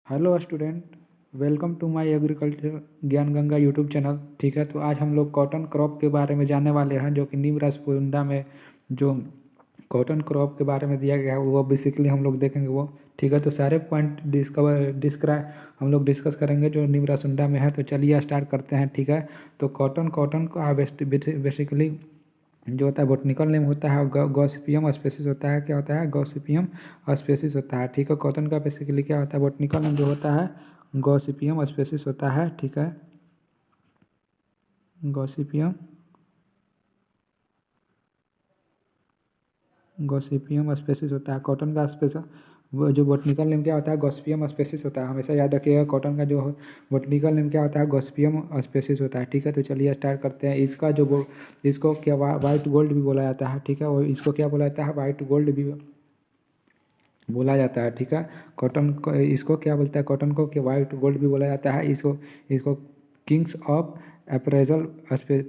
Hello student, welcome to my agriculture Gyan Ganga YouTube channel. ठीक है, तो आज हम लोग कॉटन क्रॉप के बारे में जानने वाले हैं, जो कि नीम राजपुंडा में जो कॉटन क्रॉप के बारे में दिया गया है वो बेसिकली हम लोग देखेंगे वो। ठीक है, तो सारे पॉइंट डिस्क्राइब हम लोग डिस्कस करेंगे जो नीम राजपुंडा में है। तो चलिए स्टार्ट करते हैं। ठीक है, तो कॉटन कॉटन का बेसिकली जो होता है बोटनिकल नेम होता है गॉसिपियम स्पेसिस होता है। क्या होता है? गॉसिपियम स्पेसिस होता है। ठीक है, कॉटन का बेसिकली क्या होता है? बोटनिकल नेम जो होता है गॉसिपियम स्पेसिस होता है। ठीक है, गॉसिपियम गॉसिपियम स्पेसिस होता है कॉटन का स्पेसिस। वो जो बोटनिकल नेम क्या होता है? गॉसिपियम स्पेसिस होता है। हमेशा याद रखिएगा, कॉटन का जो बोटनिकल नेम क्या होता है? गॉसिपियम स्पेसिस होता है। ठीक है, तो चलिए स्टार्ट करते हैं। इसका जो इसको क्या वाइट गोल्ड भी बोला जाता है। ठीक है, और इसको क्या बोला जाता है? वाइट गोल्ड भी बोला जाता है। ठीक है, कॉटन को इसको क्या बोलता है? कॉटन को कि वाइट गोल्ड भी बोला जाता है। इसको इसको किंग्स ऑफ अप्रेजल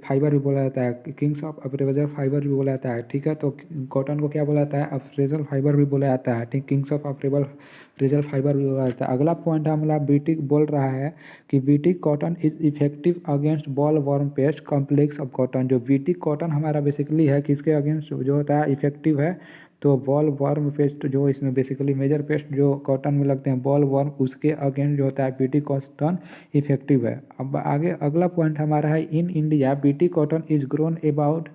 फाइबर भी बोला जाता है। किंग्स ऑफ अप्रेजल फाइबर भी बोला जाता है। ठीक है, तो कॉटन को क्या बोला जाता है? अप्रेजल फाइबर भी बोला जाता है। ठीक, किंग्स ऑफ अप्रेजल फाइबर भी बोला जाता है। अगला पॉइंट हमारा बीटी बोल रहा है कि BT cotton is effective against ball worm paste complex of cotton. जो बीटी कॉटन हमारा बेसिकली है किसके अगेंस्ट जो होता है? इफेक्टिव है। तो बॉल वर्म पेस्ट जो इसमें बेसिकली मेजर पेस्ट जो कॉटन में लगते हैं बॉल वर्म, उसके अगेंस्ट जो होता है बीटी कॉटन इफेक्टिव है। अब आगे अगला पॉइंट हमारा है in India BT cotton is grown about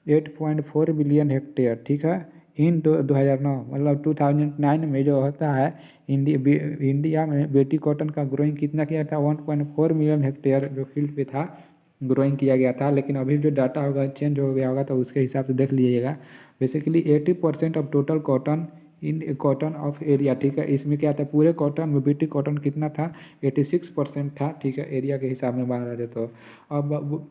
8.4 million hectare. ठीक है, इन 2009 मतलब 2009 में जो होता है इंडिया में बीटी कॉटन का ग्रोइंग कितना किया था? 1.4 मिलियन हेक्टेयर जो फील्ड पे था ग्रोइंग किया गया था। लेकिन अभी जो डाटा होगा चेंज हो गया होगा, तो उसके हिसाब से देख लीजिएगा। Basically 80% of total cotton in cotton of area. ठीक है, इसमें क्या था? पूरे कॉटन में बीटी कॉटन कितना था? 86% था। ठीक है, एरिया के हिसाब में माना जाए तो। अब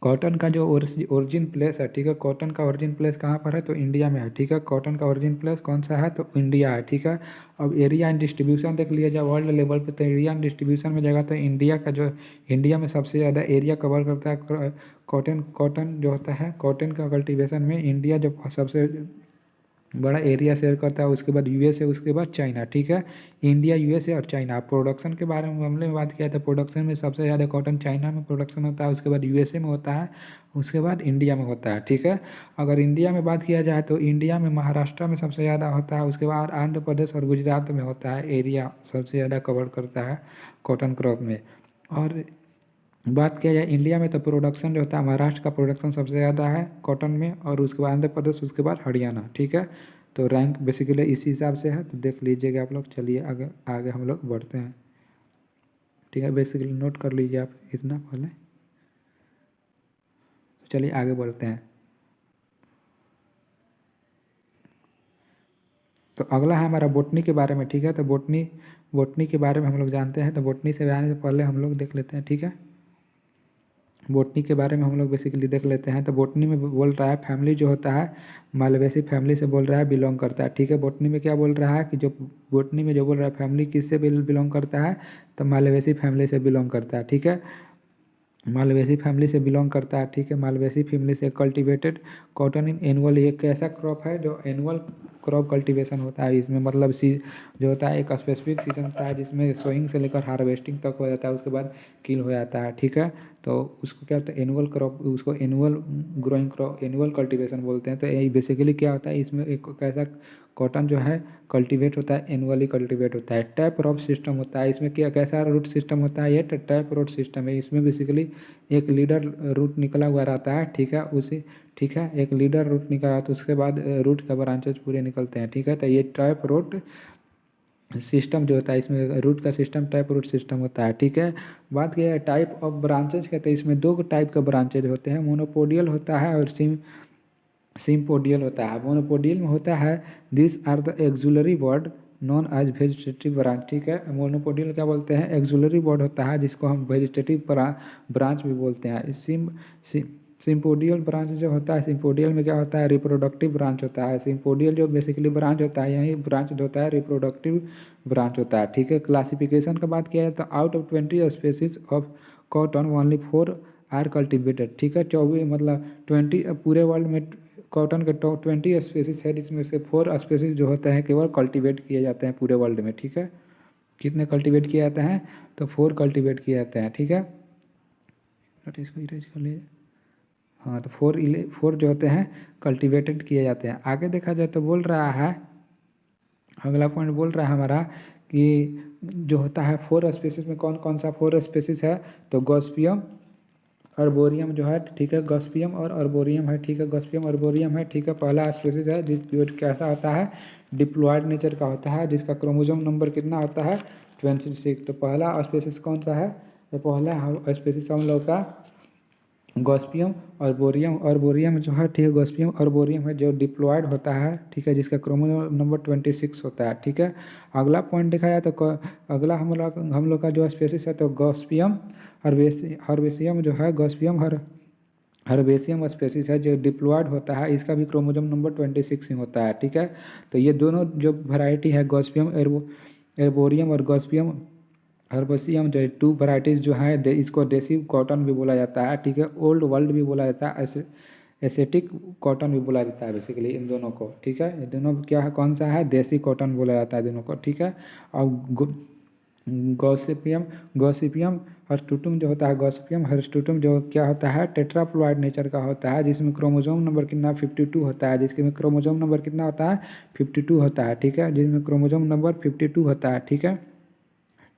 कॉटन का जो ओरिजिन प्लेस है, ठीक है, कॉटन का ओरिजिन प्लेस कहाँ पर है? तो इंडिया में है। ठीक है, कॉटन का ओरिजिन प्लेस कौन सा है? तो इंडिया है। ठीक है, अब एरिया एंड डिस्ट्रीब्यूशन देख लिया जाए वर्ल्ड लेवल पे, तो एरिया एंड डिस्ट्रीब्यूशन में जगह तो इंडिया का जो इंडिया में सबसे ज़्यादा एरिया कवर करता है कॉटन कॉटन जो होता है कॉटन का कल्टीवेशन में इंडिया जो सबसे बड़ा एरिया शेयर करता है। उसके बाद यूएसए, उसके बाद चाइना। ठीक है, इंडिया, यूएसए और चाइना। प्रोडक्शन के बारे में हमने बात किया था, प्रोडक्शन में सबसे ज़्यादा कॉटन चाइना में प्रोडक्शन होता है, उसके बाद यूएसए में होता है, उसके बाद इंडिया में होता है। ठीक है, अगर इंडिया में बात किया जाए तो इंडिया में महाराष्ट्र में सबसे ज़्यादा होता है, उसके बाद आंध्र प्रदेश और गुजरात में होता है। एरिया सबसे ज़्यादा कवर करता है कॉटन क्रॉप में। और बात किया जाए इंडिया में तो प्रोडक्शन जो होता है महाराष्ट्र का प्रोडक्शन सबसे ज़्यादा है कॉटन में, और उसके बाद आंध्र प्रदेश, उसके बाद हरियाणा। ठीक है, तो रैंक बेसिकली इसी हिसाब से है, तो देख लीजिएगा आप लोग। चलिए आगे आगे हम लोग बढ़ते हैं। ठीक है, बेसिकली नोट कर लीजिए आप इतना पहले। तो चलिए आगे बढ़ते हैं। तो अगला है हमारा बोटनी के बारे में। ठीक है, तो बोटनी बोटनी के बारे में हम लोग जानते हैं। तो बोटनी से आने से पहले हम लोग देख लेते हैं। ठीक है, बोटनी के बारे में हम लोग बेसिकली देख लेते हैं। तो बोटनी में बोल रहा है फैमिली जो होता है मालवेसी फैमिली से बोल रहा है बिलोंग करता है। ठीक है, बोटनी में क्या बोल रहा है कि जो बोटनी में जो बोल रहा है फैमिली किससे बिलोंग करता है? तो मालवेसी फैमिली से बिलोंग करता है। ठीक है, मालवेसी फैमिली से बिलोंग करता है। ठीक है, मालवेसी फैमिली से कल्टीवेटेड कॉटन इन एनुअल, ये कैसा क्रॉप है जो एनुअल क्रॉप कल्टीवेशन होता है। इसमें मतलब जो होता है एक स्पेसिफिक सीजन होता है जिसमें सोइंग से लेकर हार्वेस्टिंग तक हो जाता है, उसके बाद किल हो जाता है। ठीक है, तो उसको क्या होता है? एनुअल क्रॉप, उसको annual growing crop, annual cultivation बोलते हैं। तो ये बेसिकली क्या होता है? इसमें एक कैसा कॉटन जो है कल्टीवेट होता है, एनुअली कल्टीवेट होता है। टैप रॉप सिस्टम होता है। इसमें क्या कैसा रूट सिस्टम होता है? ये टैप रूट सिस्टम है। इसमें बेसिकली एक लीडर रूट निकला हुआ रहता है। ठीक है, उसी ठीक है, एक लीडर रूट निकला तो उसके बाद रूट का ब्रांचेज पूरे निकलते हैं। ठीक है, तो ये टैप रूट सिस्टम जो होता है, इसमें रूट का सिस्टम टैप रूट सिस्टम होता है। ठीक है, बात किया है टाइप ऑफ ब्रांचेज का, तो इसमें दो टाइप का ब्रांचेज होते हैं, मोनोपोडियल होता है और सिम्पोडियल होता है। मोनोपोडियल में होता है this are the axillary word known as vegetative branch. ठीक है, मोनोपोडियल क्या बोलते हैं? एक्जुलरी वर्ड होता है जिसको हम वेजिटेटिव ब्रांच भी बोलते हैं। सिम्पोडियल ब्रांच जो होता है, सिम्पोडियल में क्या होता है? रिप्रोडक्टिव ब्रांच होता है। सिम्पोडियल जो बेसिकली ब्रांच होता है, यही ब्रांच जो होता है रिप्रोडक्टिव ब्रांच होता है। ठीक है, क्लासिफिकेशन का बात किया जाए तो out of 20 species of cotton only 4 are cultivated. ठीक है, 24 मतलब 20 पूरे वर्ल्ड में कॉटन के 20 स्पेसीज है, जिसमें से 4 स्पेसीज जो होते हैं केवल कल्टीवेट किए जाते हैं पूरे वर्ल्ड में। ठीक है, कितने कल्टीवेट किए जाते हैं, तो 4 कल्टीवेट किए जाते हैं, ठीक है। इसको इरेज कर लीजिए। हाँ, तो 4 जो होते हैं कल्टीवेटेड किए जाते हैं। आगे देखा जाए तो बोल रहा है, अगला पॉइंट बोल रहा है हमारा कि जो होता है 4 स्पीसीज में कौन कौन सा 4 स्पीसीज है, तो गॉसिपियम अर्बोरियम जो है, ठीक है, गॉसिपियम और अर्बोरियम है, ठीक है, गॉसिपियम अर्बोरियम है, ठीक है। पहला स्पीसीज है जो कैसा होता है, डिप्लॉयड नेचर का होता है, जिसका क्रोमोसोम नंबर कितना होता है, 26। तो पहला स्पीसीज कौन सा है, तो पहला स्पीसीज हम लोग का गॉसिपियम अर्बोरियम जो है, ठीक है, गॉसिपियम अर्बोरियम है जो डिप्लॉयड होता है, ठीक है, जिसका क्रोमोसोम नंबर 26 होता है, ठीक है। अगला पॉइंट देखा जाए तो अगला हम लोग का जो स्पीसीज है तो गॉसिपियम हर्बेसियम जो है, गॉसिपियम हर्बेसियम स्पीसीज है जो डिप्लॉयड होता है, इसका भी क्रोमोसोम नंबर 26 ही होता है, ठीक है। तो ये दोनों जो वैरायटी है गॉसिपियम एर्बोरियम और गॉसिपियम हर्बेसियम जो 2 वैरायटीज़ जो हैं इसको देसी कॉटन भी बोला जाता है, ठीक है, ओल्ड वर्ल्ड भी बोला जाता है, एसेटिक कॉटन भी बोला जाता है बेसिकली इन दोनों को, ठीक है। ये दोनों क्या है, कौन सा है, देसी कॉटन बोला जाता है दोनों को, ठीक है। और गॉसिपियम हर्स्टुटम जो होता है, गॉसिपियम हर्स्टुटम जो क्या होता है, टेट्राप्लॉयड नेचर का होता है, जिसमें क्रोमोसोम नंबर कितना 52 होता है, जिसमें क्रोमोसोम नंबर कितना होता है 52 होता है, ठीक है, जिसमें क्रोमोसोम नंबर 52 होता है, ठीक है।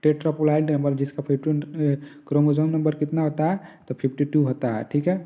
टेट्राप्लॉयड नंबर जिसका 52 क्रोमोसोम नंबर कितना होता है, तो 52 होता है, ठीक है।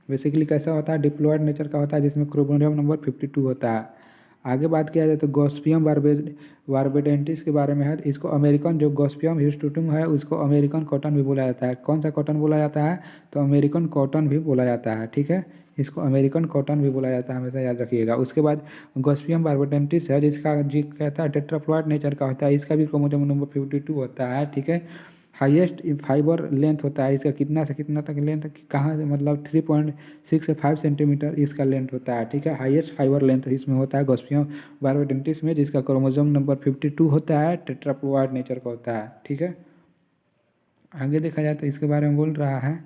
बेसिकली कैसा होता है, डिप्लॉयड नेचर का होता है, जिसमें क्रोमोसोम नंबर 52 होता है। आगे बात किया जाए तो गॉसिपियम बारबेडेंटिस के बारे में है। इसको अमेरिकन जो गॉसिपियम हिर्सुटम है उसको अमेरिकन कॉटन भी बोला जाता है। कौन सा कॉटन बोला जाता है, तो अमेरिकन कॉटन भी बोला जाता है, ठीक है, इसको अमेरिकन कॉटन भी बोला जाता है, हमेशा याद रखिएगा। उसके बाद गॉसिपियम बारबेडेंटिस है जिसका जी कहता है टेट्राप्लॉयड नेचर का होता है, इसका भी क्रोमोसोम नंबर 52 होता है, ठीक है। हाईएस्ट फाइबर लेंथ होता है इसका, कितना से कितना तक लेंथ, कहाँ से मतलब 3.6 से 5 सेंटीमीटर इसका लेंथ होता है, ठीक है। हाईएस्ट फाइबर लेंथ इसमें होता है गॉसिपियम बारबेडेंटिस में, जिसका क्रोमोसोम नंबर 52 होता है, टेट्राप्लॉयड नेचर का होता है, ठीक है। आगे देखा जाए तो इसके बारे में बोल रहा है,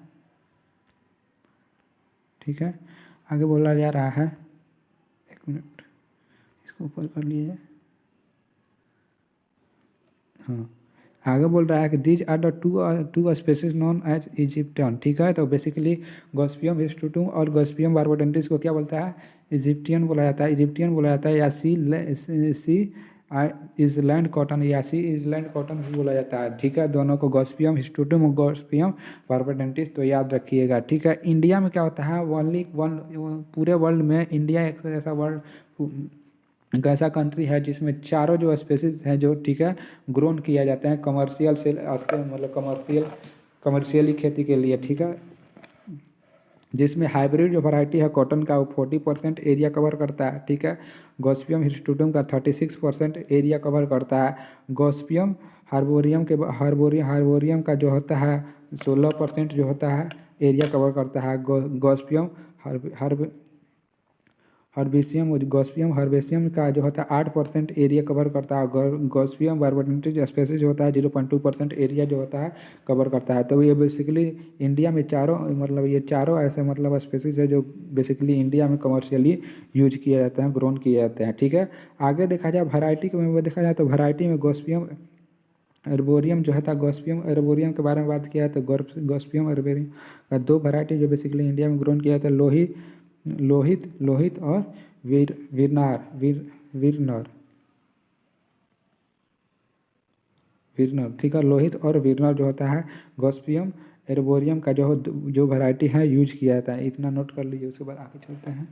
ठीक है, आगे बोला जा रहा है, 1 मिनट इसको ऊपर कर लीजिए। हाँ, आगे बोल रहा है कि these are the two species known as Egyptian, ठीक है। तो बेसिकली गॉसिपियम हिर्सुटम और गॉसिपियम बारबेडेंटिस को क्या बोलता है, इजिप्टियन बोला जाता है, इजिप्टियन बोला जाता है, या सी इजलैंड कॉटन या सी इजलैंड कॉटन भी बोला जाता है, ठीक है। दोनों को गॉसिपियम हिर्सुटम और गॉसिपियम बारबेडेंटिस तो याद रखिएगा, ठीक है। इंडिया में क्या होता है, ओनली वन, पूरे वर्ल्ड में इंडिया एक ऐसा वर्ल्ड ऐसा कंट्री है जिसमें चारों जो स्पेसीज हैं जो, ठीक है, ग्रोन किया जाते हैं कमर्शियल से, मतलब कमर्शियली खेती के लिए, ठीक है। जिसमें हाइब्रिड जो वैरायटी है कॉटन का वो 40% एरिया कवर करता है, ठीक है। गॉसिपियम हिर्सुटम का 36% एरिया कवर करता है। गॉसिपियम हार्बोरियम का जो होता है 16% जो होता है एरिया कवर करता है। गॉसिपियम गॉसिपियम हर्बेसियम का जो होता है 8% एरिया कवर करता है। गॉसिपियम बारबेडेंटिस स्पीसीज होता है 0.2% एरिया जो होता है कवर करता है। तो ये बेसिकली इंडिया में ये चारों ऐसे मतलब स्पीसीज है जो बेसिकली इंडिया में कमर्शियली यूज किए जाते हैं, ग्रोन किए जाते हैं, ठीक है। आगे देखा जाए वैरायटी में देखा जाए तो वैरायटी में गॉसिपियम अर्बोरियम जो है था, गॉसिपियम अर्बोरियम के बारे में बात किया तो गॉसिपियम अर्बोरियम का 2 वैरायटी जो बेसिकली इंडिया में ग्रोन किया जाता है, लोहित और विरनर, ठीक है। लोहित और विरनर जो होता है गॉसिपियम एर्बोरियम का जो वैरायटी है यूज किया जाता है, इतना नोट कर लीजिए। उसके बाद आगे चलते हैं।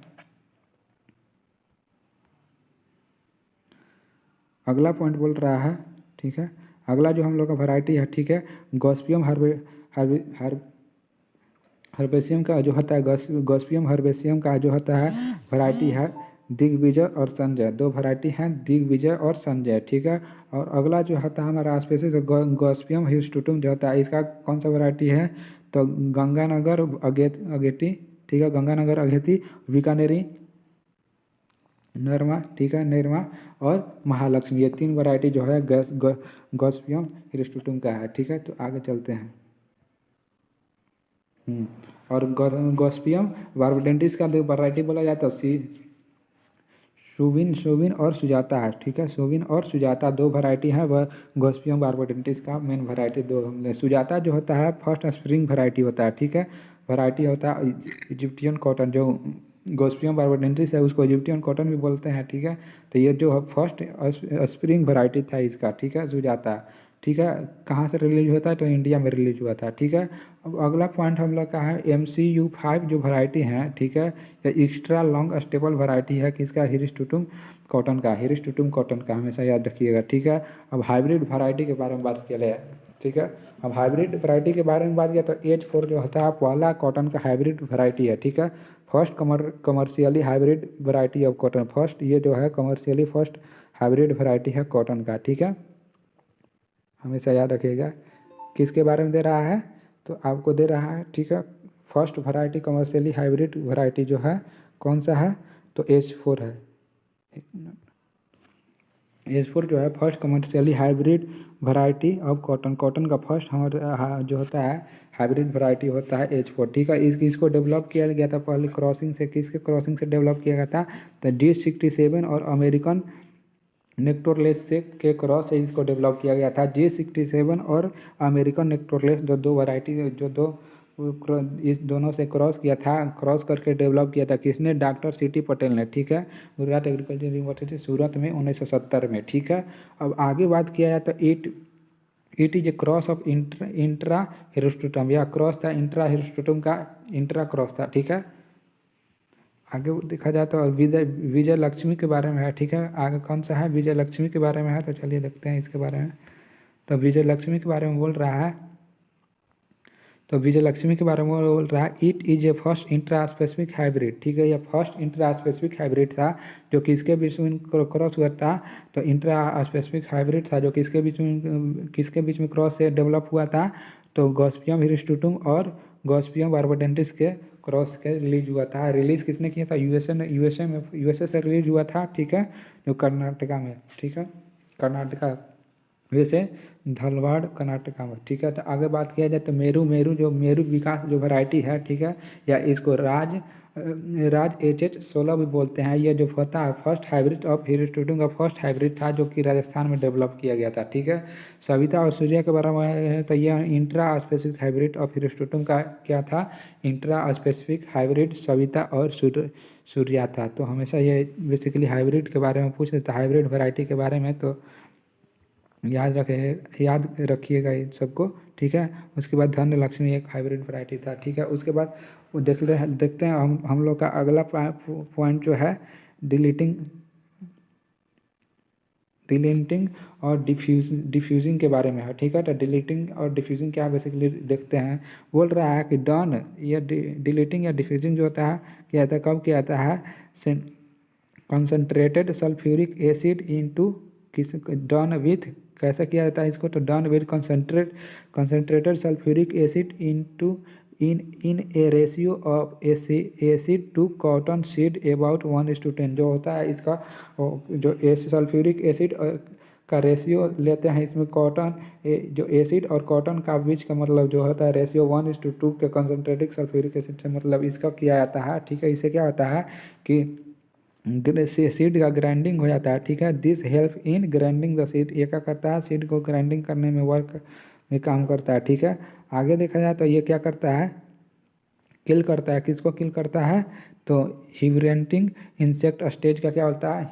अगला पॉइंट बोल रहा है, ठीक है, अगला जो हम लोग का वैरायटी है, ठीक है, गॉसिपियम हर्बेसियम का जो होता है गॉसिपियम हर्बेसियम का जो होता है वैरायटी है दिग्विजय और संजय, 2 वैरायटी हैं दिग्विजय और संजय, ठीक है। और अगला जो होता है हमारा स्पीसीज गॉसिपियम हिर्सुटम जो होता है, इसका कौन सा वैरायटी है, तो गंगानगर अगेती, ठीक है, गंगानगर अगेती, बीकानेरी नरमा, ठीक है, निर्मा और महालक्ष्मी, ये 3 वैरायटी जो है गॉसिपियम हिर्सुटम का है, ठीक है। तो आगे चलते हैं। और गॉसिपियम बारबेडेंटिस का वैरायटी बोला जाता है सोविन सोविन और सुजाता है, ठीक है। सोविन और सुजाता दो वैरायटी है, वह गॉसिपियम बारबडेंटिस का मेन वैरायटी दो हमने। सुजाता जो होता है फर्स्ट स्प्रिंग वैरायटी होता है, ठीक है। वैरायटी होता है इजिप्टियन कॉटन, जो गॉसिपियम बारबडेंटिस है उसको इजिप्टियन कॉटन भी बोलते हैं, ठीक है। तो ये जो फर्स्ट स्प्रिंग वैरायटी था इसका, ठीक है, सुजाता, ठीक है। कहाँ से रिलीज होता है, तो इंडिया में रिलीज हुआ था, ठीक है। अब अगला पॉइंट हम लोग का है MCU5 जो वैरायटी है, ठीक है, ये एक्स्ट्रा लॉन्ग स्टेबल वैरायटी है किसका, हिरिस्टुटुम कॉटन का, हिरिस्टुटुम कॉटन का, हमेशा याद रखिएगा, ठीक है। अब हाइब्रिड वैरायटी के बारे में बात किया है, ठीक है। अब हाइब्रिड वैरायटी के बारे में बात किया तो H4 जो होता है पहला कॉटन का हाइब्रिड वैरायटी है, ठीक है। First commercially hybrid variety of cotton, first ये जो है कमर्शियली फर्स्ट हाइब्रिड वैरायटी है कॉटन का, ठीक है। हमेशा याद रखिएगा किसके बारे में दे रहा है, तो आपको दे रहा है, ठीक है। First variety commercially hybrid variety जो है कौन सा है, तो H4 है। एक मिनट, H4 जो है first commercially hybrid variety of cotton, cotton का फर्स्ट हमारा जो होता है हाइब्रिड वैरायटी होता है H4, ठीक है। इसको डेवलप किया गया था पहले क्रॉसिंग से, किसके क्रॉसिंग से डेवलप किया गया था, तो G67 और अमेरिकन नेक्टोरलेस से के क्रॉस से इसको डेवलप किया गया था। G67 और अमेरिकन नेक्टोरलेस जो दो वैरायटी, जो दो इस दोनों से क्रॉस किया था, क्रॉस करके डेवलप किया था किसने, डॉक्टर CT पटेल ने, ठीक है। गुजरात एग्रीकल्चर यूनिवर्सिटी सूरत में 1970 में, ठीक है। अब आगे बात किया जाए तो it is a cross of intra hirsutum, यह क्रॉस था इंट्रा हिरोस्टोटम का, इंट्रा क्रॉस था, ठीक है। आगे देखा जाए तो विजय लक्ष्मी के बारे में है, ठीक है। आगे कौन सा है, विजय लक्ष्मी के बारे में है, तो चलिए देखते हैं इसके बारे में। तो विजय लक्ष्मी के बारे में बोल रहा है, तो विजय लक्ष्मी के बारे में बोल रहा है it is A first intra specific hybrid, ठीक है। यह फर्स्ट इंट्रा स्पेसिफिक हाइब्रिड था जो किसके बीच में क्रॉस हुआ था, तो इंट्रा स्पेसिफिक हाइब्रिड था जो किसके बीच में क्रॉस से डेवलप हुआ था, तो गॉसिपियम हिरिस्टुटुम और गॉसिपियम बारबडेंटिस के क्रॉस के रिलीज हुआ था। रिलीज किसने किया था, यूएसए से रिलीज हुआ था, ठीक है, जो कर्नाटका में, ठीक है, कर्नाटका वैसे धारवाड़ कर्नाटका में, ठीक है। तो आगे बात किया जाए तो मेरू विकास जो वैरायटी है, ठीक है, या इसको राज HH16 भी बोलते हैं। ये जो होता है फर्स्ट हाइब्रिड ऑफ हिरिस्टुटुम का फर्स्ट हाइब्रिड था जो कि राजस्थान में डेवलप किया गया था, ठीक है। सविता और सूर्या के बारे में है तो ये इंट्रा स्पेसिफिक हाइब्रिड ऑफ हिरिस्टुटुम का क्या था, इंट्रा स्पेसिफिक हाइब्रिड सविता और सूर्या था। तो हमेशा ये बेसिकली हाइब्रिड के बारे में पूछ लेता, हाइब्रिड वैरायटी के बारे में, तो याद रखिएगा इन सबको, ठीक है। उसके बाद धन लक्ष्मी एक हाइब्रिड वैरायटी था, ठीक है। उसके बाद वो देखते हैं हम लोग का अगला पॉइंट जो है डिलीटिंग और डिफ्यूजिंग के बारे में है, ठीक है। तो डिलीटिंग और डिफ्यूजिंग क्या बेसिकली देखते हैं। बोल रहा है कि डन या डिलीटिंग या डिफ्यूजिंग जो होता है क्या आता है, कब क्या आता है, कंसनट्रेटेड सल्फ्यूरिक एसिड इनटू किस डन विथ, कैसे किया जाता है इसको, तो done with concentrated sulphuric acid into in a ratio of acid to cotton seed about 1:10, जो होता है इसका जो सल्फ्यूरिक एसिड का रेशियो लेते हैं इसमें कॉटन जो एसिड और कॉटन का बीच का मतलब जो होता है रेशियो 1:2 के कंसनट्रेटेड सल्फ्यूरिक एसिड से मतलब इसका किया जाता है, ठीक है। इससे क्या होता है कि सीड का ग्राइंडिंग हो जाता है, ठीक है। This help in grinding the seed, ये क्या करता है, सीड को ग्राइंडिंग करने में वर्क में काम करता है, ठीक है। आगे देखा जाए तो ये क्या करता है, किल करता है, किसको किल करता है, तो हिबरेटिंग इंसेक्ट स्टेज का क्या होता है,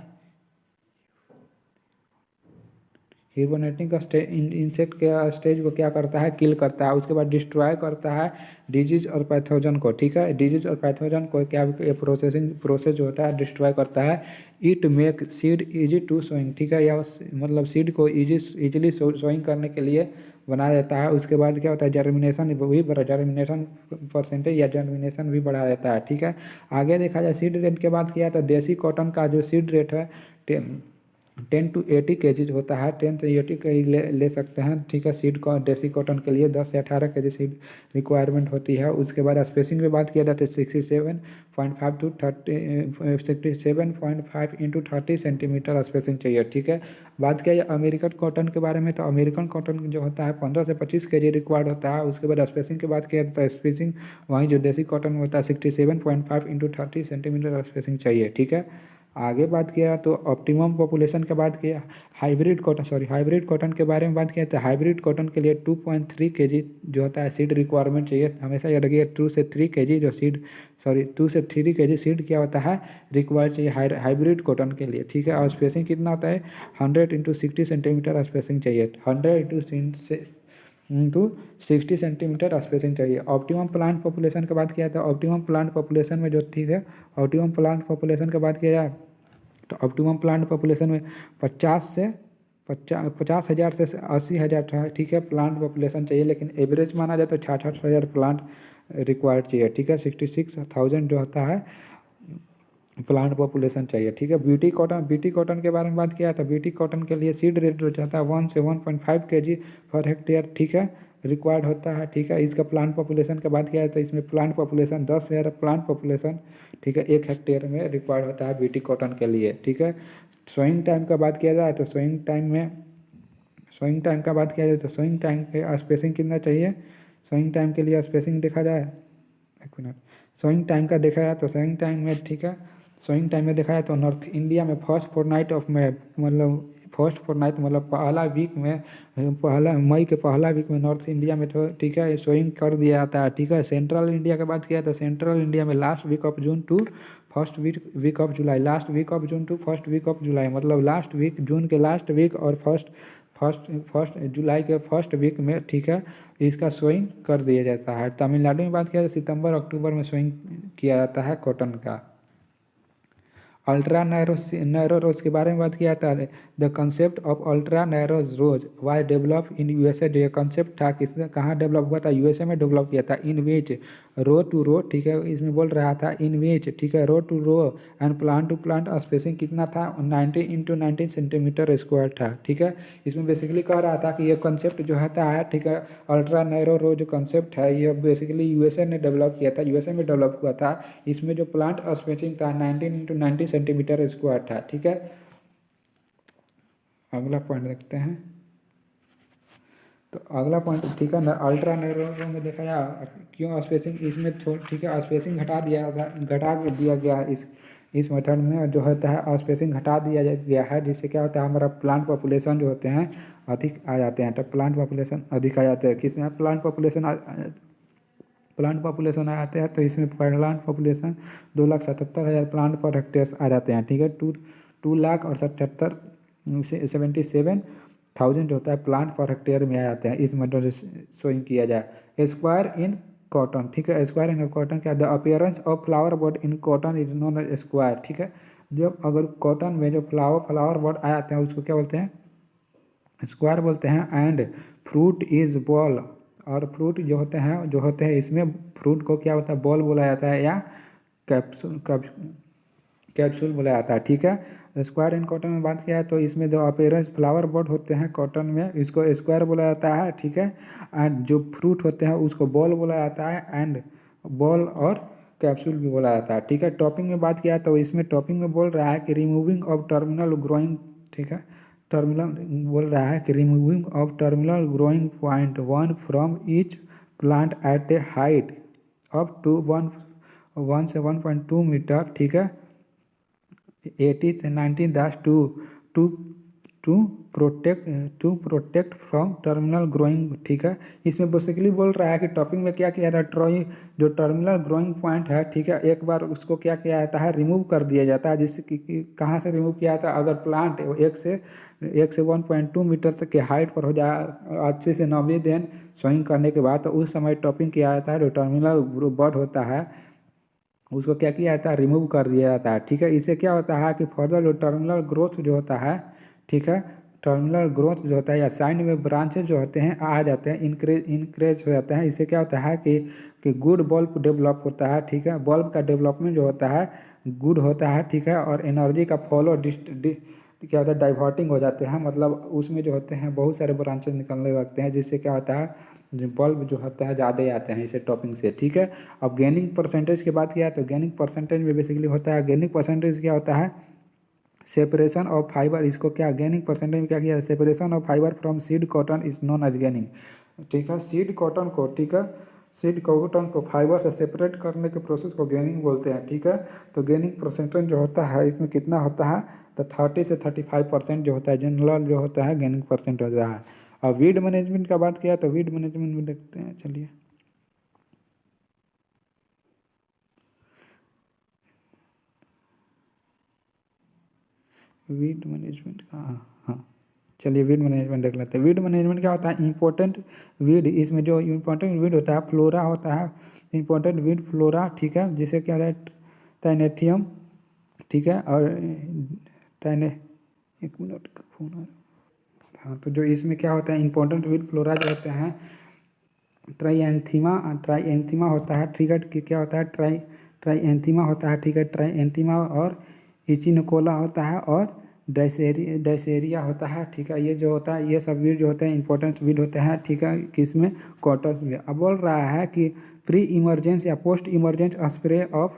हिबरनेटिंग का इंसेक्ट के स्टेज को क्या करता है, किल करता है। उसके बाद डिस्ट्रॉय करता है डिजीज और पैथोजन को, ठीक है। डिजीज और पैथोजन को क्या प्रोसेस जो होता है डिस्ट्रॉय करता है। It make seed easy to sowing, ठीक है, या मतलब सीड को इजीली सोइंग करने के लिए बनाया जाता है। उसके बाद क्या होता है, जर्मिनेशन परसेंटेज या जर्मिनेशन भी बढ़ा देता है, ठीक है। आगे देखा जाए सीड रेट के बाद किया तो देसी कॉटन का जो सीड रेट है 10 to 80 kg होता है, 10 से 80 kg ले सकते हैं, ठीक है। सीड को देसी कॉटन के लिए 10 से 18 kg सीड रिक्वायरमेंट होती है। उसके बाद स्पेसिंग की बात किया जाता है 67.5 to 67.5 into 30 सेंटीमीटर स्पेसिंग चाहिए, ठीक है। बात किया जाए अमेरिकन कॉटन के बारे में तो अमेरिकन कॉटन जो होता है 15 से 25 kg रिक्वायर्ड होता है। उसके बाद स्पेसिंग की बात किया जाता है स्पेसिंग वहीं जो देसी कॉटन होता है 67.5 into 30 सेंटीमीटर स्पेसिंग चाहिए, ठीक है। आगे बात किया तो ऑप्टिमम पॉपुलेशन के बात किया, हाइब्रिड कॉटन के बारे में बात किया। तो हाइब्रिड कॉटन के लिए 2.3 kg जो होता है सीड रिक्वायरमेंट चाहिए, हमेशा याद रखिए 2 से 3 kg जो सीड 2 से 3 kg सीड क्या होता है रिक्वायर्ड चाहिए हाइब्रिड कॉटन के लिए, ठीक है। और स्पेसिंग कितना होता है 100 × 60 सेंटीमीटर स्पेसिंग चाहिए, 100 × 60 सेंटीमीटर स्पेसिंग चाहिए। ऑप्टिमम प्लांट पॉपुलेशन की बात किया था, ऑप्टिमम प्लांट पॉपुलेशन में जो ठीक है ऑप्टिमम प्लांट पॉपुलेशन की बात किया जाए तो ऑप्टिमम प्लांट पॉपुलेशन में 50,000 से 80,000 ठीक है प्लांट पॉपुलेशन चाहिए, लेकिन एवरेज माना जाए तो 66,000 प्लांट रिक्वायर्ड चाहिए, ठीक है। 66,000 जो होता है प्लांट पॉपुलेशन चाहिए, ठीक है। ब्यूटी कॉटन के बारे में बात किया था। ब्यूटी कॉटन के लिए सीड रेट जो चाहता है 1 से 1.5 kg पर हेक्टेयर, ठीक है, रिक्वायर्ड होता है, ठीक है। इसका प्लांट पॉपुलेशन की बात किया है तो इसमें प्लांट पॉपुलेशन 10,000 प्लांट पॉपुलेशन, ठीक है, 1 हेक्टेयर में रिक्वायर्ड होता है ब्यूटी कॉटन के लिए, ठीक है। सोइंग टाइम का बात किया जाए तो सोइंग टाइम का बात किया जाए तो सोइंग टाइम पे स्पेसिंग कितना चाहिए, सोइंग टाइम के लिए स्पेसिंग देखा जाए, एक मिनट, सोइंग टाइम का देखा जाए तो सोइंग टाइम में, ठीक है, सोइंग टाइम में देखा जाए तो नॉर्थ इंडिया में फर्स्ट फोर्टनाइट ऑफ मई मतलब पहला वीक में, पहला मई के पहला वीक में नॉर्थ इंडिया में तो ठीक है सोइंग कर दिया जाता है, ठीक है। सेंट्रल इंडिया की बात किया तो सेंट्रल इंडिया में last week of June to first week of July, last week of June to first week of July, मतलब लास्ट वीक जून के लास्ट वीक और फर्स्ट जुलाई के फर्स्ट वीक में, ठीक है, इसका सोइंग कर दिया जाता है। तमिलनाडु में बात किया तो सितंबर अक्टूबर में सोइंग किया जाता है कॉटन का। अल्ट्रा नैरो रोज के बारे में बात किया था। The concept of ultra narrow rows why develop in USA, जो ये कंसेप्ट था किसने कहाँ डेवलप हुआ था, यूएसए में डेवलप किया था। इन विच रो टू रो, ठीक है, इसमें बोल रहा था इन विच, ठीक है, row to row and plant to plant spacing कितना था 90 × 19 सेंटीमीटर स्क्वायर था, ठीक है। इसमें बेसिकली कह रहा था कि ये कंसेप्ट जो है, ठीक है, अल्ट्रा नैरो रो जो कंसेप्ट है ये बेसिकली यूएसए ने डेवलप किया था, यूएसए में डेवलप हुआ था। इसमें जो प्लांट स्पेसिंग था 19 × 19 सेंटीमीटर स्क्वायर था, ठीक है। अगला पॉइंट देखते हैं तो अगला पॉइंट, ठीक है ना, अल्ट्रा नैरो में देखा जा क्यों स्पेसिंग इसमें ठीक है स्पेसिंग घटा दिया गया इस मेथड में जो होता है स्पेसिंग घटा दिया गया है, जिससे क्या होता है हमारा प्लांट पॉपुलेशन जो होते हैं अधिक आ जाते हैं, तो प्लांट पॉपुलेशन अधिक आ जाते हैं। किसमें प्लांट पॉपुलेशन आ जाते हैं तो इसमें plant population 2,77,000 plant per hectare आ जाते हैं, ठीक है। 2,77,000 जो होता है प्लांट पर हेक्टेयर में आ जाते हैं, इस मेथड से सोइंग किया जाए। स्क्वायर इन कॉटन, ठीक है, स्क्वायर इन कॉटन क्या, the appearance of flower bud in cotton is known as square, ठीक है। जब अगर कॉटन में जो फ्लावर बड आ जाते हैं उसको क्या बोलते हैं स्क्वायर बोलते हैं। एंड फ्रूट इज बॉल, और फ्रूट जो होते हैं इसमें फ्रूट को क्या होता है बॉल बोला जाता है या कैप्सूल बोला जाता है, ठीक है। स्क्वायर इन कॉटन में बात किया है तो इसमें जो अपीयरेंस फ्लावर बड होते हैं कॉटन में इसको स्क्वायर बोला जाता है, ठीक है। एंड जो फ्रूट होते हैं उसको बॉल बोला जाता है, एंड बॉल और कैप्सूल भी बोला जाता है, ठीक है। टॉपिंग में बात किया तो इसमें टॉपिंग में बोल रहा है कि रिमूविंग ऑफ टर्मिनल ग्रोइंग, ठीक है, टर्मिनल बोल रहा है कि removing of terminal growing point 1 from each plant at a height up to 1 से 1.2 मीटर, ठीक है, 80 से 90 days to protect from terminal growing, ठीक है। इसमें बेसिकली बोल रहा है कि टॉपिंग में क्या किया जाता है जो टर्मिनल ग्रोइंग पॉइंट है, ठीक है, एक बार उसको क्या किया जाता है रिमूव कर दिया जाता है, जिससे कि कहाँ से रिमूव किया जाता है अगर प्लांट 1 से 1.2 मीटर तक के हाइट पर हो जाए 80 से 90 दिन सोइंग करने के बाद, तो उस समय टॉपिंग किया जाता है। जो टर्मिनल बड होता है उसको क्या किया जाता है रिमूव कर दिया जाता है, ठीक है। इससे क्या होता है कि फर्दर जो टर्मिनल ग्रोथ जो होता है, ठीक है, टर्मिनल ग्रोथ जो होता है या साइड में ब्रांचेज जो होते हैं आ जाते हैं, इनक्रेज हो जाते हैं। इससे क्या होता है कि गुड बल्ब डेवलप होता है, ठीक है, बल्ब का डेवलपमेंट जो होता है गुड होता है, ठीक है। और एनर्जी का फ्लो क्या होता है डाइवर्टिंग हो जाते हैं, मतलब उसमें जो होते हैं बहुत सारे ब्रांचेज निकलने लगते हैं, जिससे क्या होता है जो बल्ब जो होता है ज़्यादा आते हैं इसे टॉपिंग से, ठीक है। अब गेनिंग परसेंटेज की बात किया तो गेनिंग परसेंटेज में बेसिकली होता है गेनिंग परसेंटेज क्या होता है सेपरेशन ऑफ फाइबर, इसको क्या गेनिंग परसेंटेज में क्या किया separation of fibre from seed cotton is known as ginning, ठीक है। सीड कॉटन को, ठीक है, सीड कॉटन को फाइबर से सेपरेट करने के प्रोसेस को गेनिंग बोलते हैं, ठीक है। तो गेनिंग परसेंटेज जो होता है इसमें कितना होता है, तो 30 से 35% जो होता है जनरल जो होता है गेनिंग परसेंट होता है। और वीड मैनेजमेंट का बात किया तो वीड मैनेजमेंट में देखते हैं, चलिए। वीड मैनेजमेंट का, हाँ चलिए वीड मैनेजमेंट देख लेते हैं। वीड मैनेजमेंट क्या होता है, इंपॉर्टेंट वीड, इसमें जो इंपॉर्टेंट वीड होता है फ्लोरा होता है, इंपॉर्टेंट वीड फ्लोरा, ठीक है, जिसे क्या होता है टाइनेथियम, ठीक है, और एक मिनट का फोन आ रहा। हाँ, तो जो इसमें क्या होता है इंपॉर्टेंट वीड फ्लोरा जो होते हैं ट्राइएंथीमा होता है, ठीक है, कि क्या होता है ट्राइएंथीमा होता है, ठीक है, ट्राइएंथीमा और इचिनोकोला होता है और डायसेरिया होता है, ठीक है। ये जो होता है ये सब वीड जो होते हैं इंपॉर्टेंट वीड होते हैं, ठीक है, किसमें कॉटन में। अब बोल रहा है कि प्री इमरजेंस या पोस्ट इमरजेंस स्प्रे ऑफ,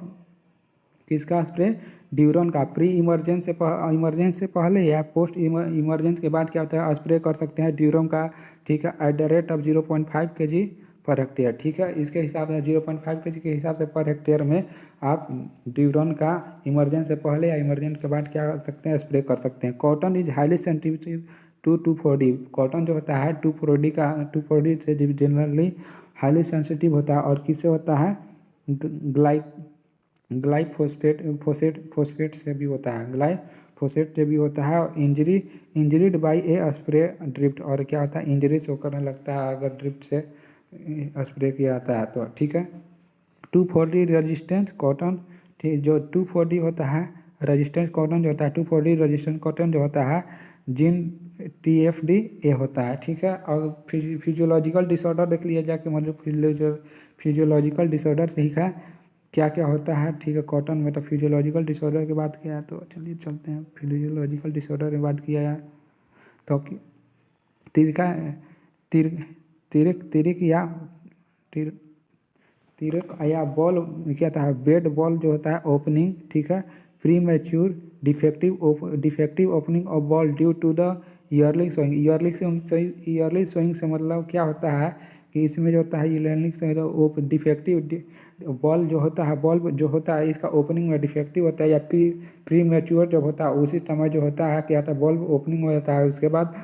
किसका स्प्रे, ड्यूरन का। प्री इमरजेंस से पहले या पोस्ट इमरजेंस के बाद क्या होता है स्प्रे कर सकते हैं ड्यूरन का, ठीक है, at the rate of 0.5 kg per hectare, ठीक है। इसके हिसाब से 0.5 kg के हिसाब से पर हेक्टेयर में आप ड्यूरन का इमरजेंस से पहले या इमरजेंस के बाद क्या कर सकते हैं स्प्रे कर सकते हैं। Cotton is highly sensitive to 2,4-D। Cotton जो होता है 2,4-D का 2,4-D से जनरली हाईली सेंसिटिव होता है और किससे होता है ग्लाइफोसेट से भी होता है, ग्लाइफोसेट से भी होता है। और इंजरीड बाई ए स्प्रे ड्रिफ्ट, और क्या होता है इंजरी शो करने लगता है अगर ड्रिफ्ट से स्प्रे किया जाता है तो, ठीक है। 2,4-D रेजिस्टेंस कॉटन, ठीक, जो 2,4-D होता है रेजिस्टेंस कॉटन जो होता है 2,4-D रेजिस्टेंस कॉटन जो होता है जिन TFD ए होता है, ठीक है। और फिजियोलॉजिकल डिसऑर्डर देख लिया जाके, मतलब फिजियोलॉजिकल डिसऑर्डर, ठीक है, क्या क्या होता है, ठीक है, कॉटन में। तो फिजियोलॉजिकल डिसऑर्डर की बात किया है तो चलिए चलते हैं फिजियोलॉजिकल डिसऑर्डर की बात किया है तो तिरका तिर तिरक तिरक या तिर तिरक या बॉल क्या होता है बेड बॉल जो होता है ओपनिंग, ठीक है, premature defective opening of boll due to the early sowing. Early sowing से मतलब क्या होता है कि इसमें जो होता है ईयरली सोइंग डिफेक्टिव बॉल जो होता है, बॉल जो होता है इसका ओपनिंग में डिफेक्टिव होता है या प्री मैच्योर जब होता है उसी समय जो होता है क्या होता है बॉल ओपनिंग हो जाता है। उसके बाद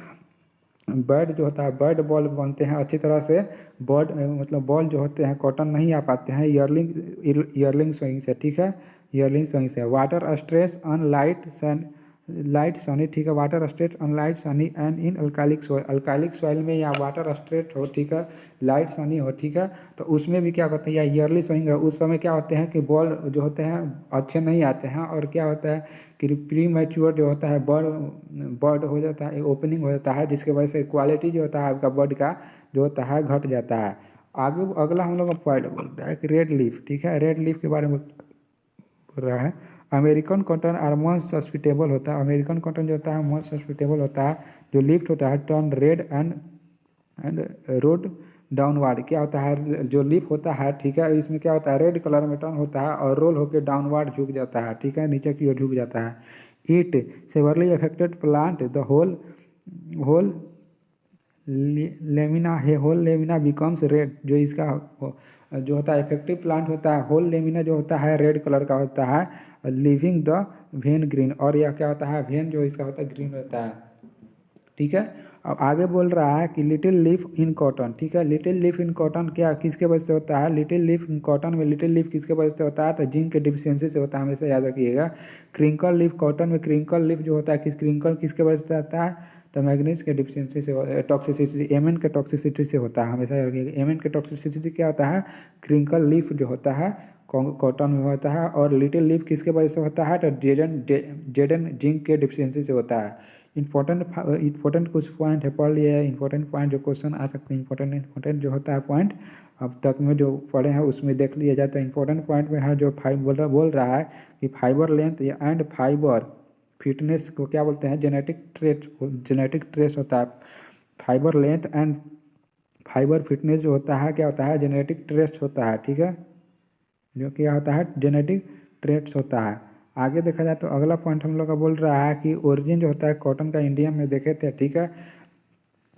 बर्ड जो होता है बर्ड बॉल बनते हैं अच्छी तरह से, बर्ड मतलब बॉल जो होते हैं कॉटन नहीं आ पाते हैं ईयरलिंग स्विंग से, ठीक है, ईयरलिंग स्विंग से। Water stress on light sunny, ठीक है, water stress on light sunny and in alkaline soil में या वाटर स्ट्रेस हो, ठीक है, लाइट सनी हो, ठीक है, तो उसमें भी क्या होता है या ईयरली स्विंग है उस समय क्या होते हैं कि बॉल जो होते हैं अच्छे नहीं आते हैं और क्या होता है कि प्री मैच्योर जो होता है बर्ड हो जाता है, ओपनिंग हो जाता है, जिसकी वजह से क्वालिटी जो होता है आपका बर्ड का जो होता है घट जाता है। आगे अगला हम लोग का पॉइंट बोलता है कि रेड लीफ, ठीक है, रेड लीफ के बारे में बोल रहा है। अमेरिकन कॉटन आर मोस्ट सस्पिटेबल होता है, अमेरिकन कॉटन जो होता है मोस्ट सस्पिटेबल होता है, जो लिफ्ट होता है turn red and road downward. क्या होता है जो लिप होता है, ठीक है, इसमें क्या होता है रेड कलर में टर्न होता है और रोल होकर डाउनवार्ड झुक जाता है, ठीक है, नीचे की ओर झुक जाता है। It severely affected plant the whole lamina becomes red. जो इसका जो होता है इफेक्टिव प्लांट होता है होल लेमिना जो होता है रेड कलर का होता है लिविंग द वेन ग्रीन, और यह क्या होता है वेन जो इसका होता है ग्रीन होता है, ठीक है। अब आगे बोल रहा है कि लिटिल लीफ इन कॉटन, ठीक है, लिटिल लीफ इन कॉटन क्या किसके वजह से होता है, लिटिल लीफ इन कॉटन में लिटिल लीफ किसके वजह से होता है तो जिंक के डिफिशियंसी से होता है, हमेशा याद रखिएगा। क्रिंकल लीफ कॉटन में क्रिंकल लीफ जो होता है क्रिंकल किसके वजह से आता है तो मैग्नीज के डिफिशियंसी से, टॉक्सिसिटी एमएन के टॉक्सिसिटी से होता है, हमेशा याद रखिएगा। एमएन के टॉक्सिसिटी क्या होता है क्रिंकल लीफ जो होता है कॉटन में होता है, और लिटिल लीफ किसके वजह से होता है तो जेडन जिंक के डिफिशियंसी से होता है। इंपॉर्टेंट कुछ पॉइंट है पढ़ लिया है, इंपॉर्टेंट पॉइंट जो क्वेश्चन आ सकते हैं, इंपॉर्टेंट जो होता है पॉइंट अब तक में जो पढ़े हैं उसमें देख लिया जाता है। इंपॉर्टेंट पॉइंट में है जो बोल रहा है कि fibre length and fibre fitness को क्या बोलते हैं जेनेटिक ट्रेस होता है। Fibre length and fibre fitness जो होता है क्या होता है जेनेटिक ट्रेस होता है, ठीक है, जो क्या होता है जेनेटिक ट्रेट्स होता है। आगे देखा जाए तो अगला पॉइंट हम लोग का बोल रहा है कि ओरिजिन जो होता है कॉटन का इंडिया में देखे थे, ठीक है,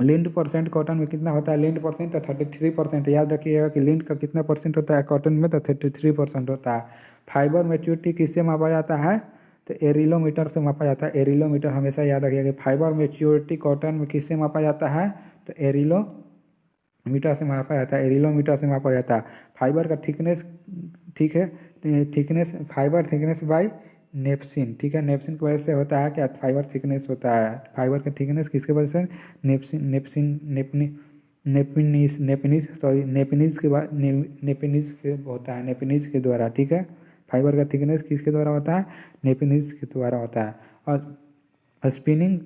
लिंट परसेंट कॉटन में कितना होता है, लिंट परसेंट तो 33%। याद रखिएगा कि लिंट का कितना परसेंट होता है कॉटन में, तो 33% होता है। फाइबर मैच्योरिटी किससे मापा जाता है, तो एरिलोमीटर से मापा जाता है। एरिलोमीटर हमेशा याद रखिएगा कि फाइबर मैच्योरिटी कॉटन में किससे मापा जाता है, तो एरिलोमीटर से मापा जाता है। एरिलोमीटर से मापा जाता है। फाइबर का थिकनेस, ठीक है, थिकनेस, फाइबर थिकनेस बाय नेप्सिन, ठीक है, नेप्सिन की वजह से होता है क्या, फाइबर थिकनेस होता है। फाइबर का थिकनेस किसके वजह से, नेपिनिस के बाद नेपिनिस के होता है, नेपिनिस के द्वारा, ठीक है। फाइबर का थिकनेस किसके द्वारा होता है, नेपिनिस के द्वारा होता है। और स्पिनिंग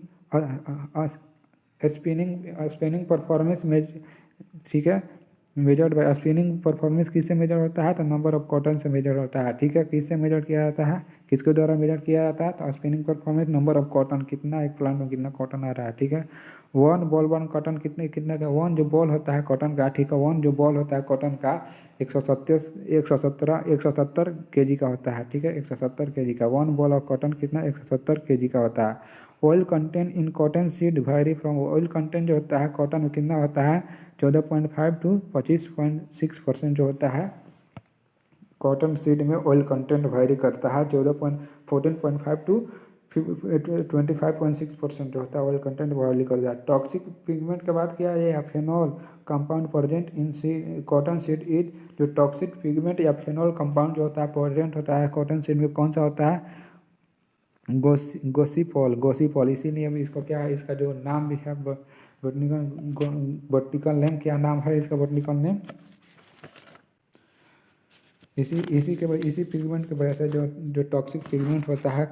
परफॉर्मेंस में, ठीक है, मेजर्ड बाय स्पिनिंग परफॉर्मेंस किससे मेजर होता है, तो नंबर ऑफ कॉटन से मेजर होता है, ठीक है। किससे मेजर किया जाता है, किसके द्वारा मेजर किया जाता है, तो spinning performance number of cotton, कितना एक प्लांट में कितना कॉटन आ रहा है, ठीक है। वन कॉटन कितने का, वन जो बॉल होता है कॉटन का, ठीक है, वन जो बॉल होता है कॉटन का 170 kg का होता है, ठीक है, 170 kg का। वन बॉल ऑफ कॉटन कितना, 170 kg का होता है। Oil content in cotton seed very from, oil content जो होता है कॉटन में कितना होता है, 14.5 to 25.6% जो होता है कॉटन सीड में ऑयल कंटेंट वेरी करता है। 14.5 to 25.6% जो होता है ऑयल कंटेंट वेरी करता है। टॉक्सिक पिगमेंट के बाद क्या है, phenol compound present in cotton seed is, जो टॉक्सिक पिगमेंट या फेनॉल कंपाउंड जो होता है प्रेजेंट होता है कॉटन सीड में, कौन सा होता है, गोसीपॉल। इसीलिए अभी इसको क्या है, इसका जो नाम भी है बॉटनिकल नेम, क्या नाम है इसका बॉटनिकल नेम, इसी पिगमेंट की वजह से जो टॉक्सिक पिगमेंट होता है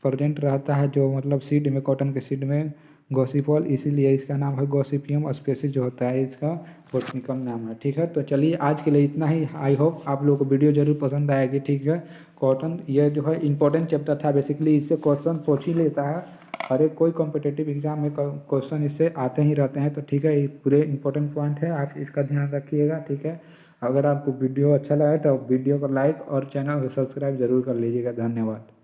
प्रेजेंट रहता है, जो मतलब सीड में, कॉटन के सीड में, गोसिपॉल, इसीलिए इसका नाम है गोसिपियम स्पेसीज जो होता है इसका बॉटनिकल नाम है, ठीक है। तो चलिए आज के लिए इतना ही। आई होप आप लोगों को वीडियो जरूर पसंद आएगी, ठीक है। कॉटन ये जो है इंपॉर्टेंट चैप्टर था, बेसिकली इससे क्वेश्चन पूछ ही लेता है, हर एक कोई कॉम्पिटेटिव एग्जाम में क्वेश्चन इससे आते ही रहते हैं, तो ठीक है, ये पूरे इंपॉर्टेंट पॉइंट है, आप इसका ध्यान रखिएगा, ठीक है। अगर आपको वीडियो अच्छा लगा तो वीडियो को लाइक और चैनल को सब्सक्राइब जरूर कर लीजिएगा। धन्यवाद।